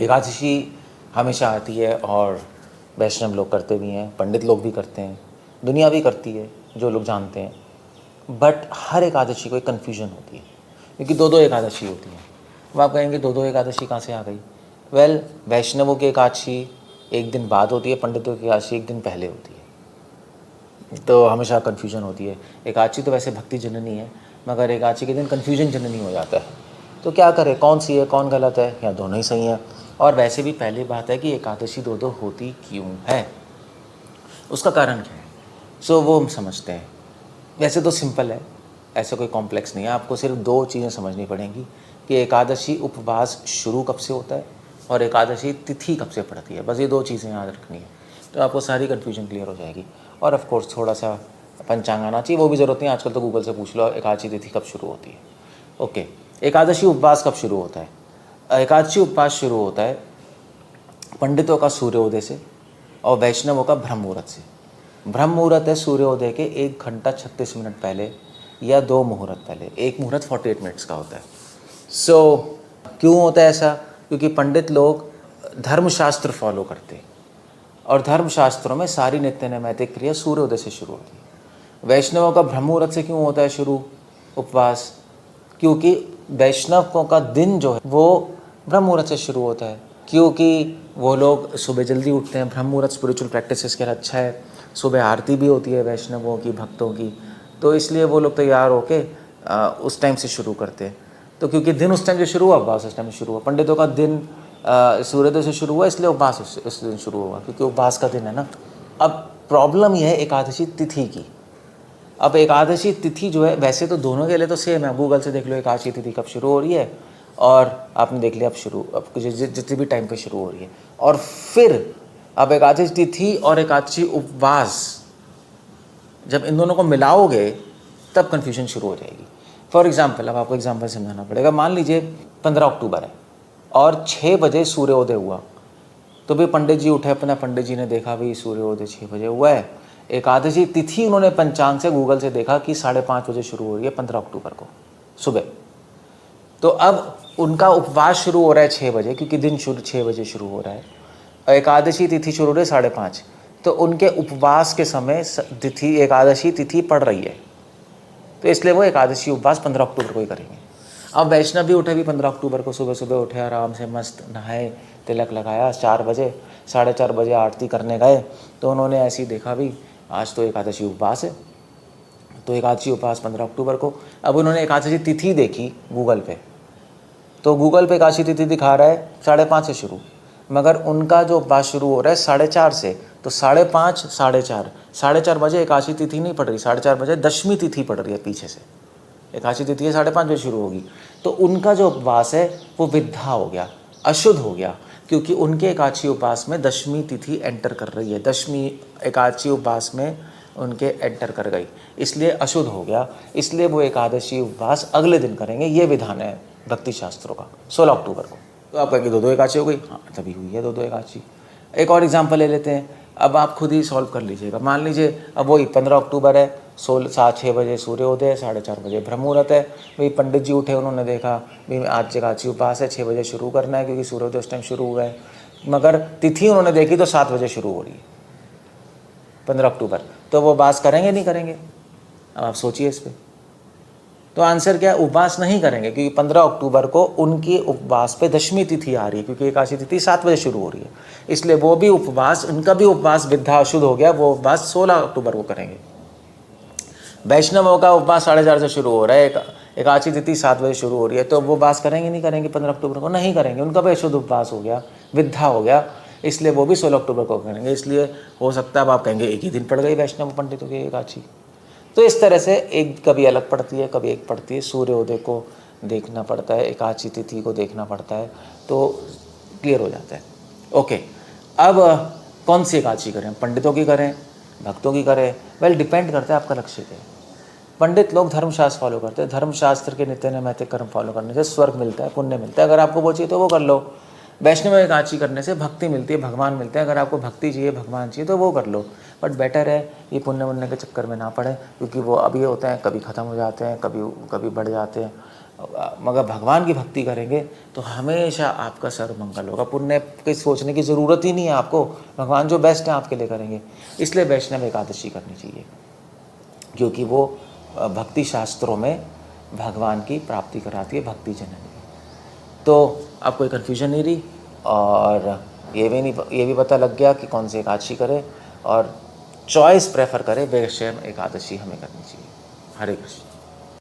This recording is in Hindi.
एकादशी हमेशा आती है और वैष्णव लोग करते भी हैं, पंडित लोग भी करते हैं, दुनिया भी करती है, जो लोग जानते हैं। बट हर एकादशी को एक कन्फ्यूजन होती है, क्योंकि दो दो एकादशी होती है। अब आप कहेंगे दो दो एकादशी कहाँ से आ गई? वेल, वैष्णवों की एकादशी एक दिन बाद होती है, पंडितों की एकादशी एक दिन पहले होती है। तो हमेशा कन्फ्यूजन होती है। एकादशी तो वैसे भक्ति जननी है, मगर एकादशी के दिन कन्फ्यूजन जननी हो जाता है। तो क्या करें, कौन सी है, कौन गलत है, या दोनों ही सही हैं? और वैसे भी पहली बात है कि एकादशी दो दो होती क्यों है, उसका कारण क्या है, सो वो हम समझते हैं। वैसे तो सिंपल है, ऐसे कोई कॉम्प्लेक्स नहीं है। आपको सिर्फ दो चीज़ें समझनी पड़ेंगी कि एकादशी उपवास शुरू कब से होता है और एकादशी तिथि कब से पड़ती है। बस ये दो चीज़ें याद रखनी है, तो आपको सारी कन्फ्यूजन क्लियर हो जाएगी। और ऑफ कोर्स थोड़ा सा पंचांग आना चाहिए, वो भी ज़रूरत नहीं, आजकल तो गूगल से पूछ लो एकादशी तिथि कब शुरू होती है। ओके, एकादशी उपवास कब शुरू होता है? एकादशी उपवास शुरू होता है पंडितों का सूर्योदय से और वैष्णवों का ब्रह्म मुहूर्त से। ब्रह्म मुहूर्त है सूर्योदय के 1 घंटा 36 मिनट पहले या 2 मुहूर्त पहले। एक मुहूर्त 48 मिनट्स का होता है। क्यों होता है ऐसा? क्योंकि पंडित लोग धर्मशास्त्र फॉलो करते हैं और धर्मशास्त्रों में सारी नित्य नैमित्तिक क्रिया सूर्योदय से शुरू होती है। वैष्णवों का ब्रह्म मुहूर्त से क्यों होता है शुरू उपवास? क्योंकि वैष्णवों का दिन जो है वो ब्रह्म मुहूर्त से शुरू होता है, क्योंकि वो लोग सुबह जल्दी उठते हैं। ब्रह्म मुहूर्त स्पिरिचुअल प्रैक्टिसेस के लिए अच्छा है। सुबह आरती भी होती है वैष्णवों की, भक्तों की, तो इसलिए वो लोग तैयार होके उस टाइम से शुरू करते हैं। तो क्योंकि दिन उस टाइम से शुरू हुआ, उपवास उस टाइम से शुरू हुआ। पंडितों का दिन सूर्योदय से शुरू हुआ, इसलिए उपवास उस दिन शुरू हुआ, क्योंकि उपवास का दिन है ना। अब प्रॉब्लम यह है एकादशी तिथि की। अब एकादशी तिथि जो है, वैसे तो दोनों के लिए तो सेम है। गूगल से देख लो एकादशी तिथि कब शुरू हो रही है, और आपने देख लिया अब जितने भी टाइम पे शुरू हो रही है। और फिर अब एकादशी तिथि और एकादशी उपवास जब इन दोनों को मिलाओगे तब कन्फ्यूजन शुरू हो जाएगी। फॉर एग्जाम्पल, अब आपको एग्जाम्पल समझाना पड़ेगा। मान लीजिए 15 अक्टूबर है और 6 बजे सूर्योदय हुआ, तो भी पंडित जी उठे अपना, पंडित जी ने देखा भाई सूर्योदय 6 बजे हुआ है। एकादशी तिथि उन्होंने पंचांग से, गूगल से देखा कि 5:30 बजे शुरू हो रही है 15 अक्टूबर को सुबह। तो अब उनका उपवास शुरू हो रहा है 6 बजे, क्योंकि दिन 6 बजे शुरू हो रहा है और एकादशी तिथि शुरू हो रही है 5:30। तो उनके उपवास के समय तिथि, एकादशी तिथि पड़ रही है, तो इसलिए वो एकादशी उपवास 15 अक्टूबर को ही करेंगे। अब वैष्णव भी उठे भी 15 अक्टूबर को, सुबह सुबह उठे, आराम से मस्त नहाए, तिलक लगाया, 4 बजे 4:30 बजे आरती करने गए, तो उन्होंने ऐसे ही देखा भी आज तो एकादशी उपवास है, तो एकादशी उपवास 15 अक्टूबर को। अब उन्होंने एकादशी तिथि देखी गूगल पे, तो गूगल पे एकादशी तिथि दिखा रहा है 5:30 से शुरू, मगर उनका जो उपवास शुरू हो रहा है 4:30 से। तो 5:30, 4:30 बजे एकादशी तिथि नहीं पड़ रही, 4:30 बजे दशमी तिथि पड़ रही है पीछे से। एकादशी तिथि है 5:30 बजे शुरू होगी, तो उनका जो उपवास है वो विद्धा हो गया, अशुद्ध हो गया, क्योंकि उनके एकादशी उपवास में दशमी तिथि एंटर कर रही है। दशमी एकादशी उपवास में उनके एंटर कर गई, इसलिए अशुद्ध हो गया। इसलिए वो एकादशी उपवास अगले दिन करेंगे। ये विधान है भक्ति शास्त्रों का 16 अक्टूबर को। तो आप कहेंगे 2-2 एकादशी हो गई, हाँ तभी हुई है 2-2 एकादशी। एक और एग्जाम्पल ले लेते हैं, अब आप खुद ही सॉल्व कर लीजिएगा। मान लीजिए अब वही 15 अक्टूबर है, 6 बजे सूर्योदय, 4:30 बजे ब्रह्म मुहूर्त है। भाई पंडित जी उठे, उन्होंने देखा भाई आज एकादशी उपवास है, 6 बजे शुरू करना है, क्योंकि सूर्योदय उस टाइम शुरू हुआ है। मगर तिथि उन्होंने देखी तो 7 बजे शुरू हो रही है 15 अक्टूबर, तो वो उपवास करेंगे नहीं करेंगे? अब आप सोचिए इस पर। तो आंसर क्या है? उपवास नहीं करेंगे, क्योंकि 15 अक्टूबर को उनकी उपवास पे दशमी तिथि आ रही है, क्योंकि एकादशी तिथि 7 बजे शुरू हो रही है। इसलिए वो भी उपवास, उनका भी उपवास विद्धा अशुद्ध हो गया, वो उपवास 16 अक्टूबर को करेंगे। वैष्णवों का उपवास 4:30 से शुरू हो रहा है, एकादशी तिथि 7 बजे शुरू हो रही है, तो वो उपवास करेंगे नहीं करेंगे? 15 अक्टूबर को नहीं करेंगे, उनका भी अशुद्ध उपवास हो गया, विद्धा हो गया, इसलिए वो भी 16 अक्टूबर को करेंगे। इसलिए हो सकता है अब आप कहेंगे एक ही दिन पड़ गई वैष्णव पंडितों की एकादशी। तो इस तरह से एक कभी अलग पड़ती है, कभी एक पड़ती है। सूर्योदय को देखना पड़ता है, एकादशी तिथि को देखना पड़ता है, तो क्लियर हो जाता है। ओके, अब कौन सी एकादशी करें? पंडितों की करें, भक्तों की करें? वेल, डिपेंड करता है आपका लक्ष्य क्या है। पंडित लोग धर्मशास्त्र फॉलो करते हैं, धर्मशास्त्र के नित्य नैमित्तिक कर्म फॉलो करने से स्वर्ग मिलता है, पुण्य मिलता है। अगर आपको वो चाहिए तो वो कर लो। वैष्णव एकादशी करने से भक्ति मिलती है, भगवान मिलते हैं। अगर आपको भक्ति चाहिए, भगवान चाहिए, तो वो कर लो। बट बेटर है ये पुण्य वुण्य के चक्कर में ना पड़े, क्योंकि वो अभी होते हैं, कभी ख़त्म हो जाते हैं, कभी बढ़ जाते हैं। मगर भगवान की भक्ति करेंगे तो हमेशा आपका सर्वमंगल होगा। पुण्य की सोचने की ज़रूरत ही नहीं है आपको, भगवान जो बेस्ट है आपके लिए करेंगे। इसलिए वैष्णव एकादशी करनी चाहिए, क्योंकि वो भक्ति शास्त्रों में भगवान की प्राप्ति कराती है, भक्ति जननी। तो अब कोई कन्फ्यूजन नहीं रही, और ये भी पता लग गया कि कौन सी एकादशी करें, और चॉइस प्रेफर करें, वैष्णव एकादशी हमें करनी चाहिए। हरे कृष्ण।